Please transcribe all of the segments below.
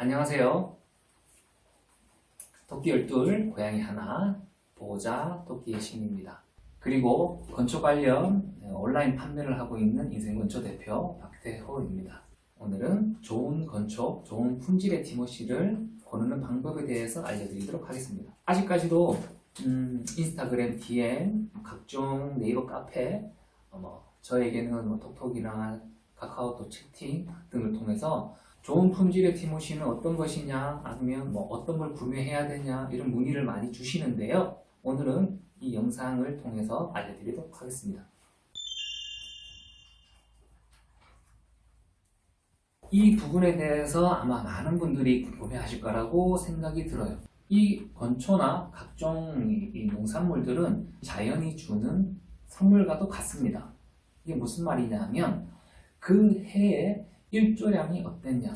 안녕하세요. 토끼 12, 고양이 하나, 보호자 토끼의 신입니다. 그리고 건초 관련 온라인 판매를 하고 있는 인생건초 대표 박태호입니다. 오늘은 좋은 건초, 좋은 품질의 티모시를 고르는 방법에 대해서 알려드리도록 하겠습니다. 아직까지도 인스타그램 DM, 각종 네이버 카페, 저에게는 톡톡이나 카카오톡 채팅 등을 통해서 좋은 품질의 티모시는 어떤 것이냐, 아니면 어떤 걸 구매해야 되냐, 이런 문의를 많이 주시는데요. 오늘은 이 영상을 통해서 알려드리도록 하겠습니다. 이 부분에 대해서 아마 많은 분들이 궁금해하실 거라고 생각이 들어요. 이 건초나 각종 이 농산물들은 자연이 주는 선물과도 같습니다. 이게 무슨 말이냐면 그 해에 일조량이 어땠냐,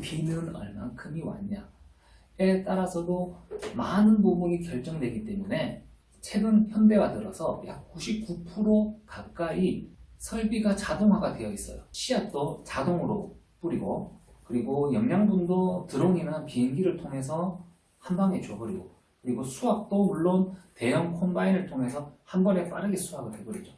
비는 얼만큼이 왔냐에 따라서도 많은 부분이 결정되기 때문에 최근 현대화 들어서 약 99% 가까이 설비가 자동화가 되어 있어요. 씨앗도 자동으로 뿌리고, 그리고 영양분도 드론이나 비행기를 통해서 한 방에 줘버리고, 그리고 수확도 물론 대형 콤바인을 통해서 한 번에 빠르게 수확을 해버리죠.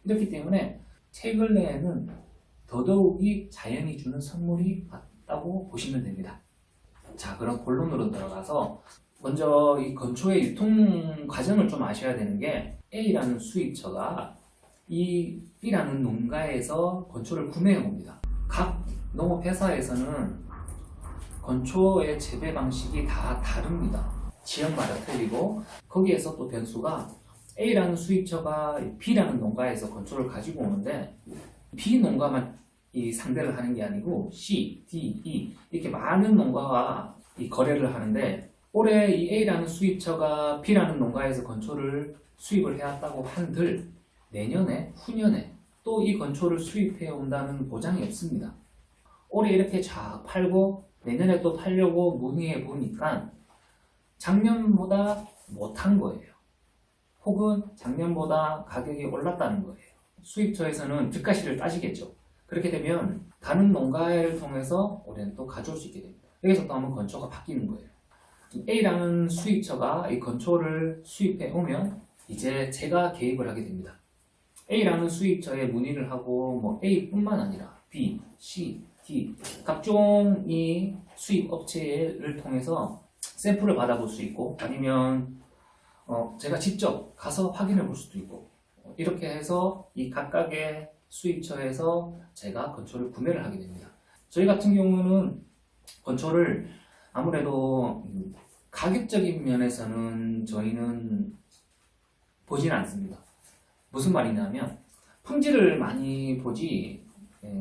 이렇기 때문에 최근에는 더더욱이 자연이 주는 선물이 맞다고 보시면 됩니다. 자, 그럼 본론으로 들어가서 먼저 이 건초의 유통 과정을 좀 아셔야 되는 게, A라는 수입처가 이 B라는 농가에서 건초를 구매해 옵니다. 각 농업회사에서는 건초의 재배 방식이 다 다릅니다. 지역마다 틀리고, 거기에서 또 변수가 A라는 수입처가 B라는 농가에서 건초를 가지고 오는데, B 농가만 이 상대를 하는 게 아니고 C, D, E 이렇게 많은 농가와 이 거래를 하는데, 올해 이 A라는 수입처가 B라는 농가에서 건초를 수입을 해왔다고 한들 내년에, 후년에 또 이 건초를 수입해 온다는 보장이 없습니다. 올해 이렇게 쫙 팔고 내년에 또 팔려고 문의해 보니까 작년보다 못한 거예요. 혹은 작년보다 가격이 올랐다는 거예요. 수입처에서는 득가시를 따지겠죠. 그렇게 되면 다른 농가를 통해서 올해는 또 가져올 수 있게 됩니다. 여기서 또 한번 건초가 바뀌는 거예요. A라는 수입처가 이 건초를 수입해 오면 이제 제가 개입을 하게 됩니다. A라는 수입처에 문의를 하고 A뿐만 아니라 B, C, D 각종 이 수입 업체를 통해서 샘플을 받아볼 수 있고, 아니면 제가 직접 가서 확인해 볼 수도 있고, 이렇게 해서 이 각각의 수입처에서 제가 건초를 구매를 하게 됩니다. 저희 같은 경우는 건초를 아무래도 가격적인 면에서는 저희는 보진 않습니다. 무슨 말이냐면 품질을 많이 보지,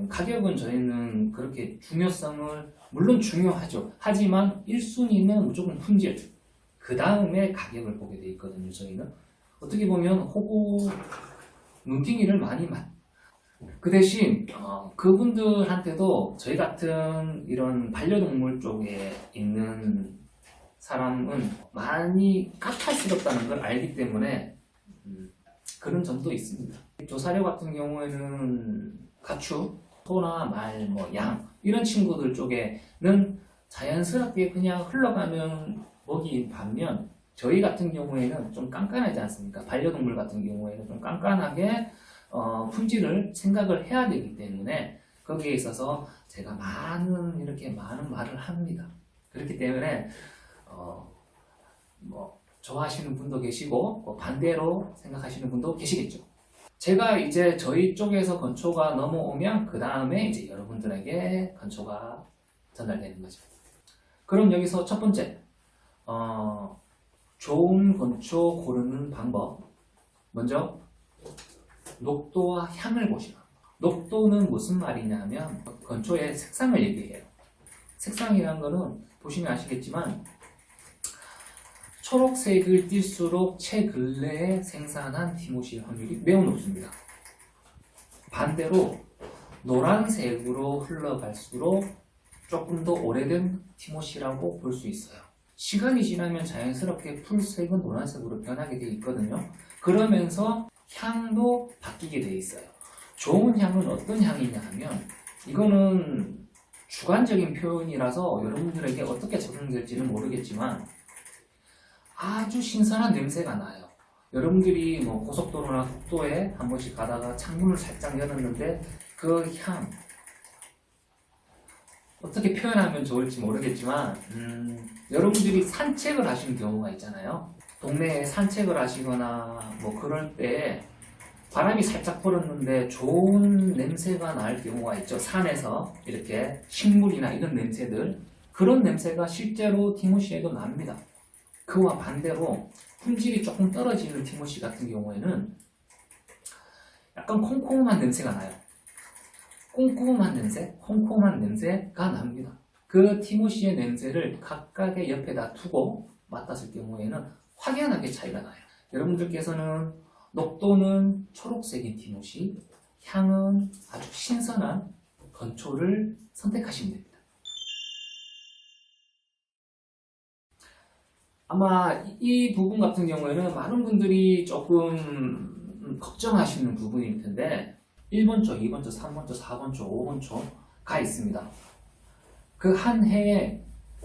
가격은 저희는 그렇게 중요성을, 물론 중요하죠. 하지만 1순위는 무조건 품질, 그 다음에 가격을 보게 돼 있거든요. 저희는 어떻게 보면 호구 눈팅이를 많이 그 대신 그분들한테도 저희 같은 이런 반려동물 쪽에 있는 사람은 많이 까탈스럽다는 걸 알기 때문에 그런 점도 있습니다. 조사료 같은 경우에는 가축, 소나 말, 양 이런 친구들 쪽에는 자연스럽게 그냥 흘러가면 먹이 반면, 저희 같은 경우에는 좀 깐깐하지 않습니까? 반려동물 같은 경우에는 좀 깐깐하게 품질을 생각을 해야 되기 때문에 거기에 있어서 제가 이렇게 많은 말을 합니다. 그렇기 때문에 좋아하시는 분도 계시고 반대로 생각하시는 분도 계시겠죠. 제가 이제 저희 쪽에서 건초가 넘어오면 그 다음에 이제 여러분들에게 건초가 전달되는 거죠. 그럼 여기서 첫 번째, 좋은 건초 고르는 방법. 먼저 녹도와 향을 보시라. 녹도는 무슨 말이냐면 건초의 색상을 얘기해요. 색상이라는 거는 보시면 아시겠지만 초록색을 띨수록 최근래에 생산한 티모시 확률이 매우 높습니다. 반대로 노란색으로 흘러갈수록 조금 더 오래된 티모시라고 볼 수 있어요. 시간이 지나면 자연스럽게 풀색은 노란색으로 변하게 되어 있거든요. 그러면서 향도 바뀌게 되어 있어요. 좋은 향은 어떤 향이냐 하면, 이거는 주관적인 표현이라서 여러분들에게 어떻게 적용될지는 모르겠지만 아주 신선한 냄새가 나요. 여러분들이 뭐 고속도로나 국도에 한 번씩 가다가 창문을 살짝 열었는데 그 향 어떻게 표현하면 좋을지 모르겠지만 여러분들이 산책을 하시는 경우가 있잖아요. 동네에 산책을 하시거나 뭐 그럴 때 바람이 살짝 불었는데 좋은 냄새가 날 경우가 있죠. 산에서 이렇게 식물이나 이런 냄새들, 그런 냄새가 실제로 티모시에도 납니다. 그와 반대로 품질이 조금 떨어지는 티모시 같은 경우에는 약간 콩콩한 냄새가 나요. 꼼꼼한 냄새, 콩콩한 냄새가 납니다. 그 티모시의 냄새를 각각의 옆에다 두고 맡았을 경우에는 확연하게 차이가 나요. 여러분들께서는 녹도는 초록색인 티모시, 향은 아주 신선한 건초를 선택하시면 됩니다. 아마 이 부분 같은 경우에는 많은 분들이 조금 걱정하시는 부분일 텐데 1번초, 2번초, 3번초, 4번초, 5번초가 있습니다. 그 한 해에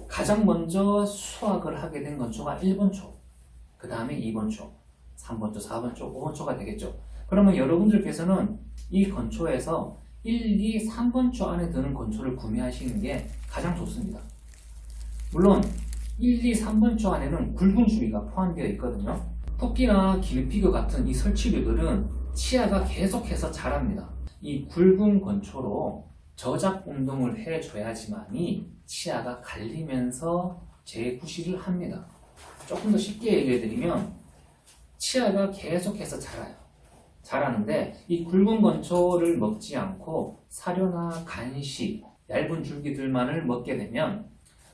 가장 먼저 수확을 하게 된 건초가 1번초, 그 다음에 2번초, 3번초, 4번초, 5번초가 되겠죠. 그러면 여러분들께서는 이 건초에서 1, 2, 3번초 안에 드는 건초를 구매하시는 게 가장 좋습니다. 물론 1, 2, 3번초 안에는 굵은 줄기가 포함되어 있거든요. 토끼나 기르피그 같은 이 설치류들은 치아가 계속해서 자랍니다. 이 굵은 건초로 저작 운동을 해줘야지만이 치아가 갈리면서 재구실을 합니다. 조금 더 쉽게 얘기해드리면 치아가 계속해서 자라요. 자라는데 이 굵은 건초를 먹지 않고 사료나 간식, 얇은 줄기들만을 먹게 되면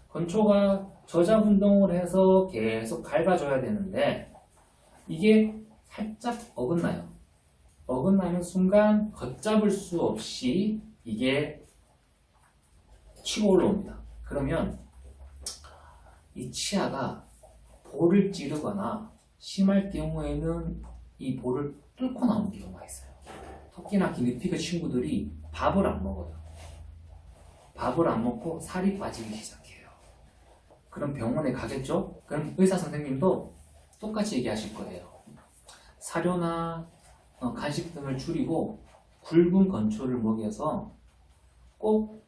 건초가 저작 운동을 해서 계속 갉아줘야 되는데 이게 살짝 어긋나요. 어긋나는 순간 걷잡을 수 없이 이게 치고 올라옵니다. 그러면 이 치아가 볼을 찌르거나 심할 경우에는 이 볼을 뚫고 나오는 경우가 있어요. 토끼나 기니피그 친구들이 밥을 안 먹어요. 밥을 안 먹고 살이 빠지기 시작해요. 그럼 병원에 가겠죠? 그럼 의사 선생님도 똑같이 얘기하실 거예요. 사료나 간식 등을 줄이고 굵은 건초를 먹여서 꼭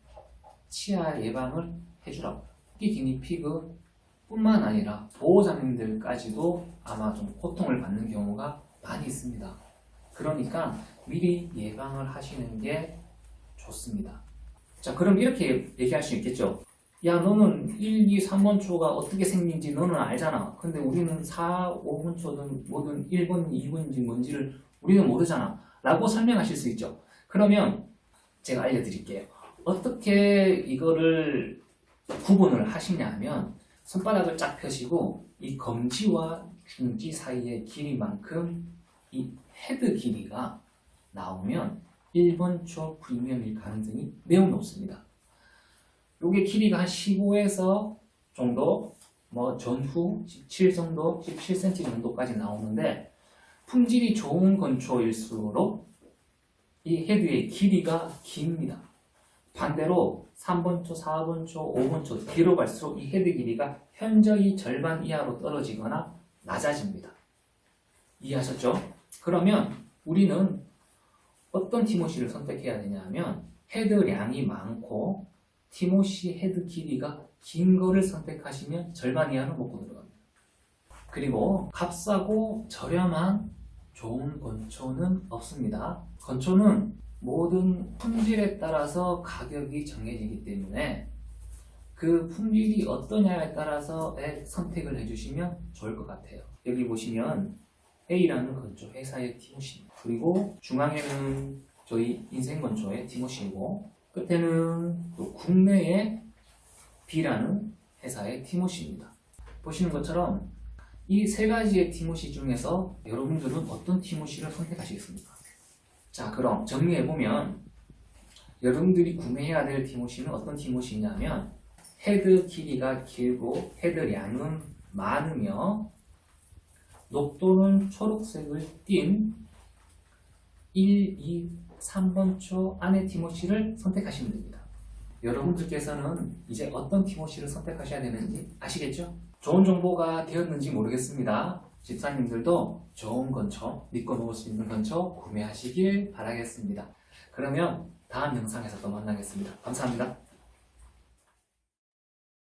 치아 예방을 해주라고요. 토끼 기니피그 뿐만 아니라 보호자님들까지도 아마 좀 고통을 받는 경우가 많이 있습니다. 그러니까 미리 예방을 하시는 게 좋습니다. 자, 그럼 이렇게 얘기할 수 있겠죠. 야, 너는 1, 2, 3번 초가 어떻게 생긴지 너는 알잖아. 근데 우리는 4, 5번 초든 뭐든 1번, 2번인지 뭔지를 우리는 모르잖아. 라고 설명하실 수 있죠. 그러면 제가 알려드릴게요. 어떻게 이거를 구분을 하시냐 하면 손바닥을 쫙 펴시고 이 검지와 중지 사이의 길이만큼 이 헤드 길이가 나오면 1번 초 프리미엄일 가능성이 매우 높습니다. 요게 길이가 한 15에서 정도, 뭐 전후 17 정도, 17cm 정도까지 나오는데 품질이 좋은 건초일수록 이 헤드의 길이가 깁니다. 반대로 3번초, 4번초, 5번초 뒤로 갈수록 이 헤드 길이가 현저히 절반 이하로 떨어지거나 낮아집니다. 이해하셨죠? 그러면 우리는 어떤 티모시를 선택해야 되냐 하면 헤드량이 많고 티모시 헤드 길이가 긴 거를 선택하시면 절반 이하는 먹고 들어갑니다. 그리고 값싸고 저렴한 좋은 건초는 없습니다. 건초는 모든 품질에 따라서 가격이 정해지기 때문에 그 품질이 어떠냐에 따라서 선택을 해주시면 좋을 것 같아요. 여기 보시면 A라는 건초 회사의 티모시입니다. 그리고 중앙에는 저희 인생건초의 티모시이고 끝에는 또 국내의 B라는 회사의 티모시입니다. 보시는 것처럼 이 세 가지의 티모시 중에서 여러분들은 어떤 티모시를 선택하시겠습니까? 자, 그럼 정리해보면 여러분들이 구매해야 될 티모시는 어떤 티모시냐면 헤드 길이가 길고 헤드량은 많으며 녹도는 초록색을 띤 1, 2, 3번 초 안의 티모시를 선택하시면 됩니다. 여러분들께서는 이제 어떤 티모시를 선택하셔야 되는지 아시겠죠? 좋은 정보가 되었는지 모르겠습니다. 집사님들도 좋은 건초, 믿고 먹을 수 있는 건초 구매하시길 바라겠습니다. 그러면 다음 영상에서 또 만나겠습니다. 감사합니다.